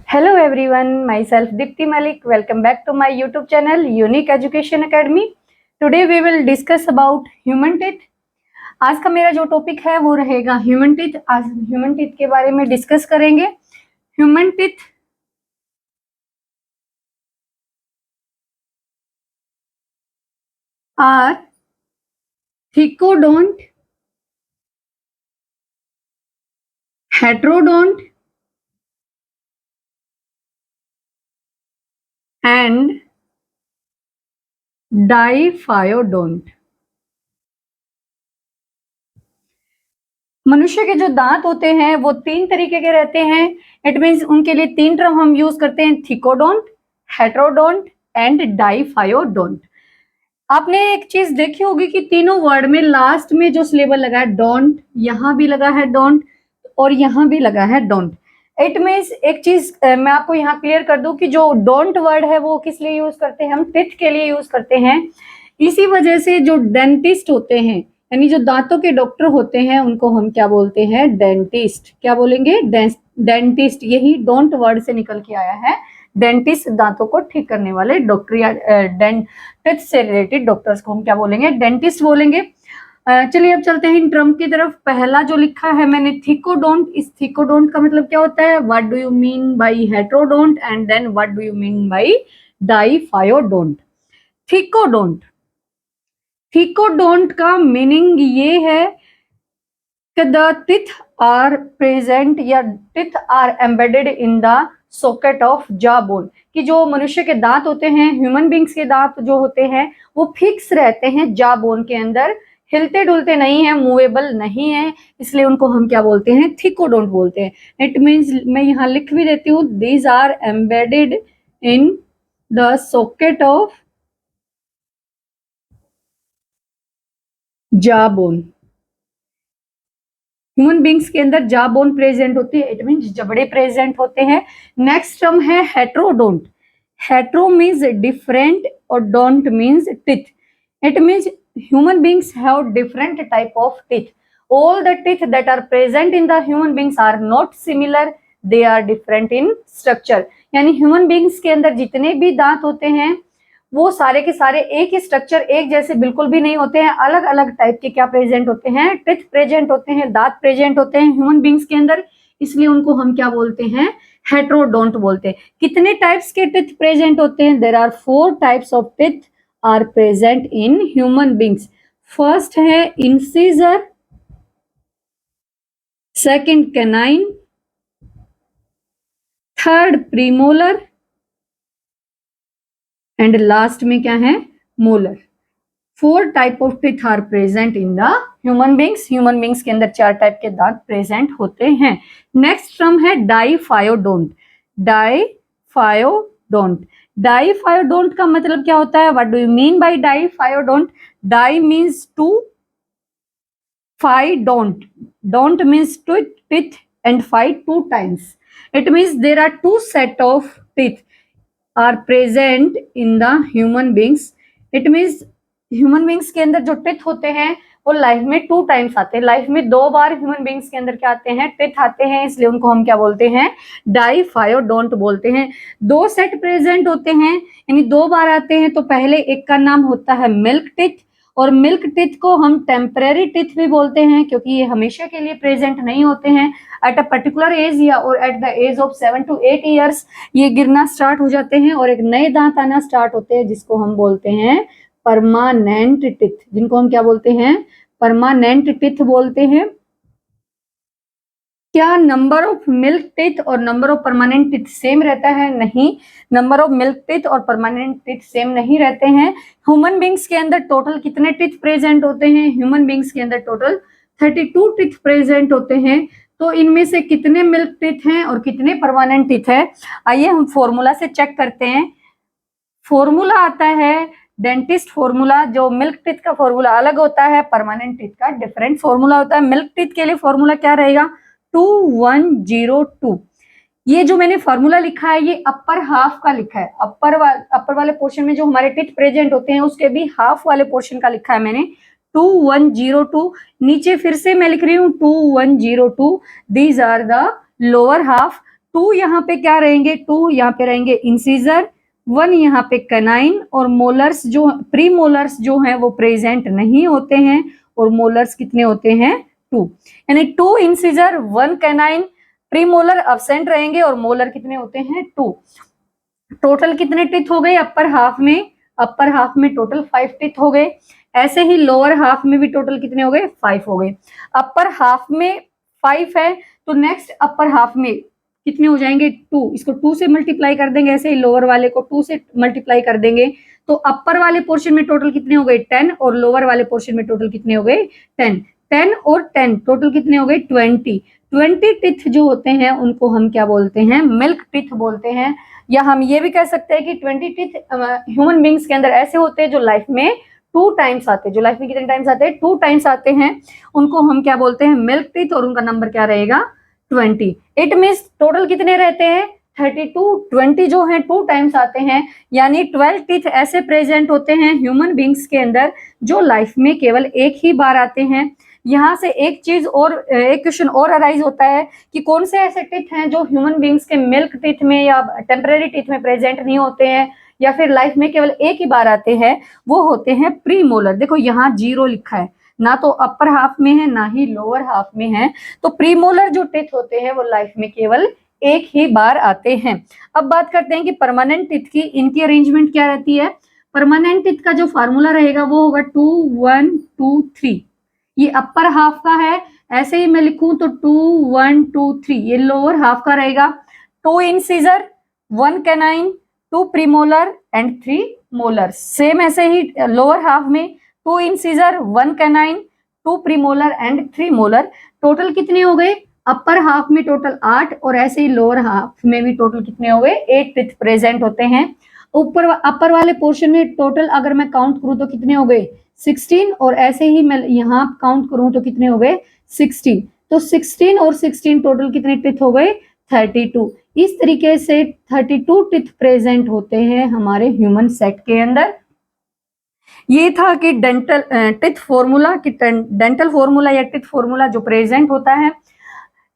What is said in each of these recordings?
Hello everyone, myself Dipti Malik. Welcome back to my YouTube channel Unique Education Academy. Today we will discuss about human teeth. आज का मेरा जो topic है वो रहेगा human teeth. आज ह्यूमन टीथ के बारे में डिस्कस करेंगे। Human teeth are thecodont, heterodont and diphyodont. मनुष्य के जो दांत होते हैं वो तीन तरीके के रहते हैं। इट मीन्स उनके लिए तीन टर्म हम यूज करते हैं, थिकोडोंट, हेट्रोडोंट एंड डाइफायोडोंट। आपने एक चीज देखी होगी कि तीनों वर्ड में लास्ट में जो सिलेबल लगा है डोंट, यहां भी लगा है डोंट और यहां भी लगा है डोंट। इट मीन्स एक चीज मैं आपको यहाँ क्लियर कर दूं कि जो डोंट वर्ड है वो किस लिए यूज करते हैं, हम टिथ के लिए यूज करते हैं। इसी वजह से जो डेंटिस्ट होते हैं यानी जो दांतों के डॉक्टर होते हैं उनको हम क्या बोलते हैं, डेंटिस्ट। क्या बोलेंगे, डेंटिस्ट। यही डोंट वर्ड से निकल के आया है। डेंटिस्ट दांतों को ठीक करने वाले डॉक्टर या टिथ से रिलेटेड डॉक्टर्स को हम क्या बोलेंगे, डेंटिस्ट बोलेंगे। चलिए अब चलते हैं इन टर्म की तरफ। पहला जो लिखा है मैंने थिकोडोंट, इस थिकोडोंट का मतलब क्या होता है, what do you mean by heterodont and then what do you mean by diphyodont. Thecodont, thecodont का मीनिंग ये है कि द टिथ आर प्रेजेंट या teeth are embedded in the socket of jaw bone, कि जो मनुष्य के दांत होते हैं, ह्यूमन बींग्स के दांत जो होते हैं वो फिक्स रहते हैं जॉ बोन के अंदर, हिलते डुलते नहीं है, मूवेबल नहीं है, इसलिए उनको हम क्या बोलते हैं, थिकोडोंट बोलते हैं। इट मीन्स मैं यहाँ लिख भी देती हूँ, these are embedded in the socket of jaw bone. Human beings के अंदर जॉ बोन प्रेजेंट होती है, इट मीन्स जबड़े प्रेजेंट होते हैं। नेक्स्ट टर्म है हेट्रोडोंट। हेट्रो मीन्स डिफरेंट और don't means teeth. It means human beings have different type of teeth. All the teeth that are present in the human beings are not similar, they are different in structure. यानी human beings के अंदर जितने भी दांत होते हैं वो सारे के सारे एक ही स्ट्रक्चर, एक जैसे बिल्कुल भी नहीं होते हैं। अलग अलग टाइप के क्या प्रेजेंट होते हैं, टिथ प्रेजेंट होते हैं, दांत प्रेजेंट होते हैं ह्यूमन बींग्स के अंदर, इसलिए उनको हम क्या बोलते हैं, हेट्रोडोंट बोलते हैं। कितने टाइप्स के टिथ प्रेजेंट होते हैं, there are 4 types of teeth are present in human beings. First है incisor, second canine, third premolar and last में क्या है, molar. 4 type of teeth are present in the human beings. Human beings के अंदर 4 type के दांत present होते हैं। नेक्स्ट टर्म है डाइफायोडोंट। डाइफायोडोंट, डाइफायोडोंट का मतलब क्या होता है, what do you mean by diphyodont. Di means two, phy dont, dont means teeth and phy 2 times. It means there are 2 set of teeth are present in the human beings. It means human beings के अंदर जो teeth होते हैं वो life में 2 times आते हैं। Life में 2 बार ह्यूमन बींग्स के अंदर क्या आते हैं, टिथ आते हैं, इसलिए उनको हम क्या बोलते हैं, डाइफायोडोंट बोलते हैं। 2 सेट प्रेजेंट होते हैं यानी 2 बार आते हैं। तो पहले एक का नाम होता है मिल्क टिथ, और मिल्क टिथ को हम टेम्परेरी टिथ भी बोलते हैं क्योंकि ये हमेशा के लिए प्रेजेंट नहीं होते हैं। एट अ पर्टिकुलर एज या और at the age of 7 to 8 years ये गिरना स्टार्ट हो जाते हैं और एक नए दांत आना स्टार्ट होते हैं जिसको हम बोलते हैं परमानेंट टिथ, जिनको हम क्या बोलते हैं, परमानेंट टिथ बोलते हैं। क्या नंबर ऑफ मिल्क टिथ और number of permanent teeth same रहता है, नहीं, नंबर ऑफ मिल्क टिथ और परमानेंट टिथ सेम नहीं रहते हैं। ह्यूमन बींग्स के अंदर टोटल कितने टिथ प्रेजेंट होते हैं, ह्यूमन बींग्स के अंदर टोटल 32 टिथ प्रेजेंट होते हैं। तो इनमें से कितने मिल्क टिथ हैं और कितने परमानेंट टिथ है, आइए हम फॉर्मूला से चेक करते हैं। फॉर्मूला आता है डेंटिस्ट फॉर्मूला, जो मिल्क टिथ का फॉर्मूला अलग होता है, परमानेंट टिथ का डिफरेंट फॉर्मूला होता है। मिल्क टिथ के लिए फॉर्मूला क्या रहेगा, 2102। ये जो मैंने फॉर्मूला लिखा है ये अपर हाफ का लिखा है, अपर वाले पोर्शन में जो हमारे टिथ प्रेजेंट होते हैं उसके भी हाफ वाले पोर्शन का लिखा है मैंने 2102। नीचे फिर से मैं लिख रही हूँ 2102, these are the lower half, 2 यहाँ पे क्या रहेंगे, 2 यहाँ पे रहेंगे इंसीजर, 1 यहाँ पे कैनाइन, और मोलर्स जो प्री मोलर्स जो हैं वो प्रेजेंट नहीं होते हैं, और मोलर्स कितने होते हैं 2, यानी 2 incisor 1 canine, pre molar absent रहेंगे और मोलर कितने होते हैं 2। टोटल कितने टिथ हो गए अपर हाफ में, अपर हाफ में टोटल 5 टिथ हो गए। ऐसे ही लोअर हाफ में भी टोटल कितने हो गए 5 हो गए। अपर हाफ में 5 है तो नेक्स्ट अपर हाफ में कितने हो जाएंगे 2, इसको 2 से मल्टीप्लाई कर देंगे, ऐसे ही लोअर वाले को 2 से मल्टीप्लाई कर देंगे, तो अपर वाले पोर्शन में टोटल कितने हो गए 10, और लोअर वाले पोर्शन में टोटल कितने हो गए 10, 10 और 10 टोटल कितने हो गए 20। 20 टिथ जो होते हैं उनको हम क्या बोलते हैं, मिल्क टिथ बोलते हैं। या हम ये भी कह सकते हैं कि 20 टिथ ह्यूमन बींग्स के अंदर ऐसे होते हैं जो लाइफ में 2 टाइम्स आते हैं, जो लाइफ में कितने टाइम्स आते हैं 2 टाइम्स आते हैं, उनको हम क्या बोलते हैं मिल्क टिथ, और उनका नंबर क्या रहेगा 20। इट मीन्स टोटल कितने रहते हैं 32, 20 जो है 2 टाइम्स आते हैं, यानी 12 टिथ ऐसे प्रेजेंट होते हैं ह्यूमन बींग्स के अंदर जो लाइफ में केवल एक ही बार आते हैं। यहाँ से एक चीज और, एक क्वेश्चन और अराइज होता है कि कौन से ऐसे टिथ हैं जो ह्यूमन बींग्स के मिल्क टिथ में या टेम्पररी टिथ में प्रेजेंट नहीं होते हैं, या फिर लाइफ में केवल एक ही बार आते हैं, वो होते हैं प्री मोलर। देखो यहाँ 0 लिखा है, ना तो अपर हाफ में है ना ही लोअर हाफ में है, तो प्री मोलर जो टिथ होते हैं वो लाइफ में केवल एक ही बार आते हैं। अब बात करते हैं कि परमानेंट टिथ की, इनकी अरेंजमेंट क्या रहती है। परमानेंट टिथ का जो फार्मूला रहेगा वो होगा 2 1 2 3, ये अपर हाफ का है, ऐसे ही मैं लिखूं तो 2 1 2 3, ये लोअर हाफ का रहेगा। 2 incisor 1 canine 2 premolar and 3 molar, same ऐसे ही लोअर हाफ में 2 incisor 1 canine 2 premolar and 3 molar. Total कितने हो गए अपर हाफ में टोटल 8, और ऐसे ही लोअर हाफ में भी टोटल कितने हो गए 8 टिथ प्रेजेंट होते हैं। ऊपर अपर वाले पोर्शन में टोटल अगर मैं काउंट करूं तो कितने हो गए 16, और ऐसे ही मैं यहाँ काउंट करूं तो कितने हो गए 16, तो 16 और 16 टोटल कितने टिथ हो गए 32। इस तरीके से 32 टिथ प्रेजेंट होते हैं हमारे ह्यूमन सेट के अंदर। ये था कि डेंटल टिथ फॉर्मूला, कि डेंटल फॉर्मूला या टिथ फॉर्मूला जो प्रेजेंट होता है।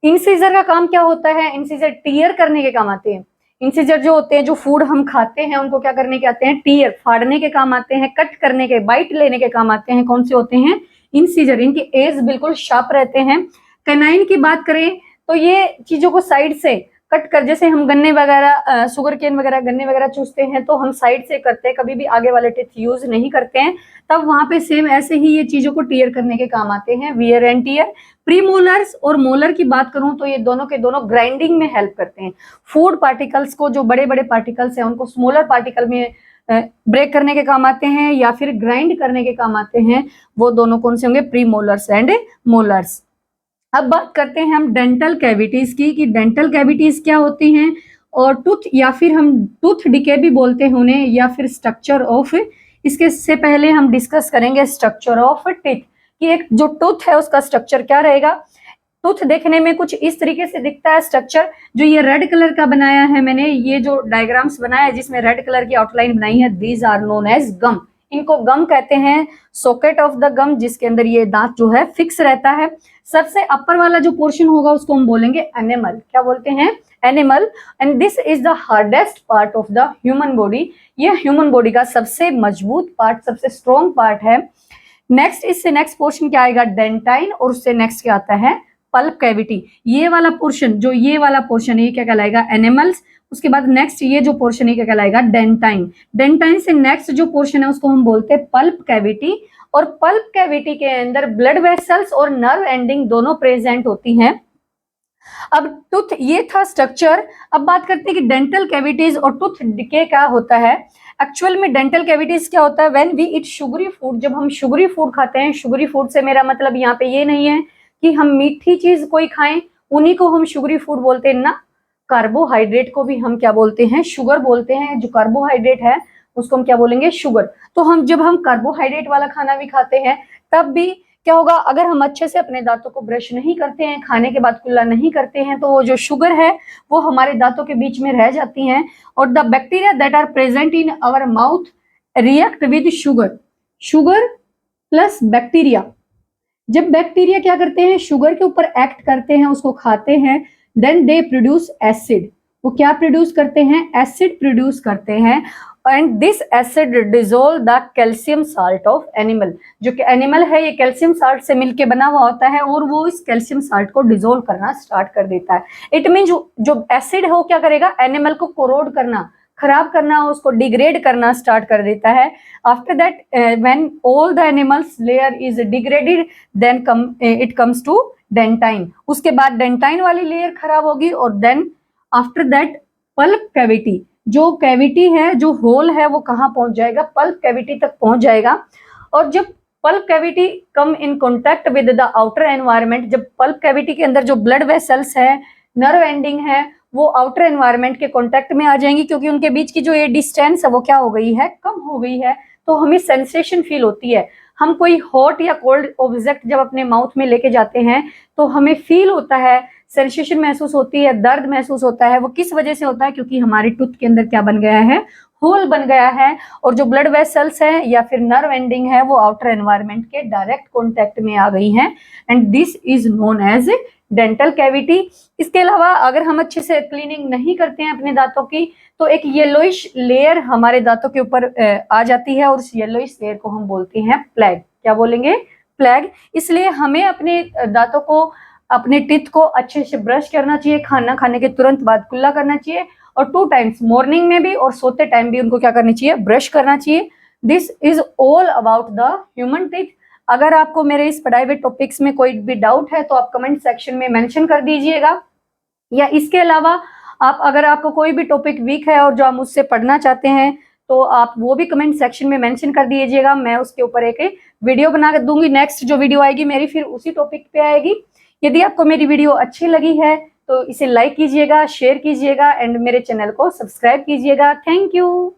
इंसीजर का काम क्या होता है, इंसीजर टीयर करने के काम आते हैं। इंसीजर जो होते हैं, जो फूड हम खाते हैं उनको क्या करने के आते हैं, टीयर, फाड़ने के काम आते हैं, कट करने के, बाइट लेने के काम आते हैं। कौन से होते हैं इंसीजर, इनके एज बिल्कुल शार्प रहते हैं। कैनाइन की बात करें तो ये चीजों को साइड से कट कर, जैसे हम गन्ने वगैरह, शुगर केन वगैरह, गन्ने वगैरह चूसते हैं तो हम साइड से करते हैं, कभी भी आगे वाले टिथ यूज नहीं करते हैं, तब वहां पे सेम ऐसे ही ये चीजों को टीयर करने के काम आते हैं, वियर एंड टीयर। प्रीमोलर्स और मोलर की बात करूं तो ये दोनों के दोनों ग्राइंडिंग में हेल्प करते हैं। फूड पार्टिकल्स को, जो बड़े बड़े पार्टिकल्स हैं उनको स्मॉलर पार्टिकल में ब्रेक करने के काम आते हैं या फिर ग्राइंड करने के काम आते हैं। वो दोनों कौन से होंगे, प्रीमोलर्स एंड मोलर्स। अब बात करते हैं हम डेंटल कैविटीज की, कि डेंटल कैविटीज क्या होती हैं, और टूथ, या फिर हम टूथ डिके भी बोलते हैं उन्हें, या फिर स्ट्रक्चर ऑफ। इसके से पहले हम डिस्कस करेंगे स्ट्रक्चर ऑफ टीथ, कि एक जो टूथ है उसका स्ट्रक्चर क्या रहेगा। टूथ देखने में कुछ इस तरीके से दिखता है स्ट्रक्चर, जो ये रेड कलर का बनाया है मैंने, ये जो डायग्राम्स बनाया है जिसमें रेड कलर की आउटलाइन बनाई है, दीज आर नोन एज गम। इनको गम कहते हैं, सॉकेट ऑफ द गम, जिसके अंदर ये दांत जो है फिक्स रहता है। सबसे अपर वाला जो पोर्शन होगा उसको हम बोलेंगे एनिमल, क्या बोलते हैं animal, and this is the hardest part of the human body. ये ह्यूमन बॉडी का सबसे मजबूत पार्ट, सबसे स्ट्रॉन्ग पार्ट है। नेक्स्ट, इससे नेक्स्ट पोर्शन क्या आएगा डेंटाइन, और उससे नेक्स्ट क्या आता है पल्प कैविटी। ये वाला पोर्शन, जो ये वाला पोर्शन है, ये क्या कहलाएगा एनिमल्स। उसके बाद नेक्स्ट ये जो पोर्शन है क्या कहलाएगा डेंटाइन। डेंटाइन से नेक्स्ट जो पोर्शन है उसको हम बोलते हैं पल्प कैविटी, और पल्प कैविटी के अंदर ब्लड वेसल्स और नर्व एंडिंग दोनों प्रेजेंट होती हैं। अब टूथ, ये था स्ट्रक्चर। अब बात करते हैं कि डेंटल कैविटीज और टूथ डिके क्या होता है। एक्चुअल में डेंटल कैविटीज क्या होता है, when we eat sugary food, जब हम शुगरी फूड खाते हैं। शुगरी फूड से मेरा मतलब यहाँ पे ये नहीं है कि हम मीठी चीज कोई खाएं, उन्हीं को हम शुगरी फूड बोलते हैं ना। कार्बोहाइड्रेट को भी हम क्या बोलते हैं, शुगर बोलते हैं। जो कार्बोहाइड्रेट है उसको हम क्या बोलेंगे, शुगर। तो हम जब हम कार्बोहाइड्रेट वाला खाना भी खाते हैं तब भी क्या होगा, अगर हम अच्छे से अपने दांतों को ब्रश नहीं करते हैं, खाने के बाद कुल्ला नहीं करते हैं, तो वो जो शुगर है वो हमारे दांतों के बीच में रह जाती हैं, और the bacteria that are present in our mouth react with sugar. Sugar plus bacteria, जब बैक्टीरिया क्या करते हैं, शुगर के ऊपर एक्ट करते हैं, उसको खाते हैं, देन दे प्रोड्यूस एसिड। वो क्या प्रोड्यूस करते हैं? एसिड प्रोड्यूस करते हैं। And this acid dissolve the calcium salt of animal. जो कि एनिमल है ये कैल्शियम साल्ट से मिलके बना हुआ होता है और वो इस कैल्शियम साल्ट को डिजोल्व करना स्टार्ट कर देता है। इट मीन जो एसिड है वो क्या करेगा? एनिमल को कोरोड करना, खराब करना, उसको डिग्रेड करना स्टार्ट कर देता है। After that when all the enamels layer is degraded then it comes to dentine. उसके बाद डेंटाइन वाली लेयर खराब होगी और then after that pulp cavity. जो कैविटी है, जो होल है, वो कहाँ पहुंच जाएगा? पल्प कैविटी तक पहुंच जाएगा। और जब pulp cavity come in contact with the outer environment, जब पल्प कैविटी के अंदर जो ब्लड वेसल्स है, नर्व एंडिंग है, वो आउटर एनवायरमेंट के कांटेक्ट में आ जाएंगी, क्योंकि उनके बीच की जो ये डिस्टेंस है वो क्या हो गई है? कम हो गई है। तो हमें सेंसेशन फील होती है। हम कोई हॉट या कोल्ड ऑब्जेक्ट जब अपने माउथ में लेके जाते हैं तो हमें फील होता है, सेंसेशन महसूस होती है, दर्द महसूस होता है। वो किस वजह से होता है? क्योंकि हमारे टूथ के अंदर क्या बन गया है? होल बन गया है। और जो ब्लड वेसल्स है या फिर नर्व एंडिंग है वो आउटर एनवायरमेंट के डायरेक्ट कॉन्टेक्ट में आ गई हैं। And this is known as dental cavity. इसके अलावा अगर हम अच्छे से क्लीनिंग नहीं करते हैं अपने दांतों की तो एक येलोइश लेयर हमारे दांतों के ऊपर आ जाती है और उस येलोइश लेयर को हम बोलते हैं प्लैग। क्या बोलेंगे? प्लैग। इसलिए हमें अपने दांतों को, अपने टीथ को अच्छे से ब्रश करना चाहिए, खाना खाने के तुरंत बाद कुल्ला करना चाहिए और 2 टाइम्स मॉर्निंग में भी और सोते टाइम भी उनको क्या करनी चाहिए? ब्रश करना चाहिए। This is all about the human teeth. अगर आपको मेरे इस पढ़ाए हुए टॉपिक्स में कोई भी डाउट है तो आप कमेंट सेक्शन में मेंशन कर दीजिएगा, या इसके अलावा आप अगर आपको कोई भी टॉपिक वीक है और जो आप मुझसे पढ़ना चाहते हैं तो आप वो भी कमेंट सेक्शन में मेंशन कर दीजिएगा। मैं उसके ऊपर एक वीडियो बना कर दूंगी। नेक्स्ट जो वीडियो आएगी मेरी फिर उसी टॉपिक पे आएगी। यदि आपको मेरी वीडियो अच्छी लगी है तो इसे लाइक कीजिएगा, शेयर कीजिएगा एंड मेरे चैनल को सब्सक्राइब कीजिएगा। Thank you.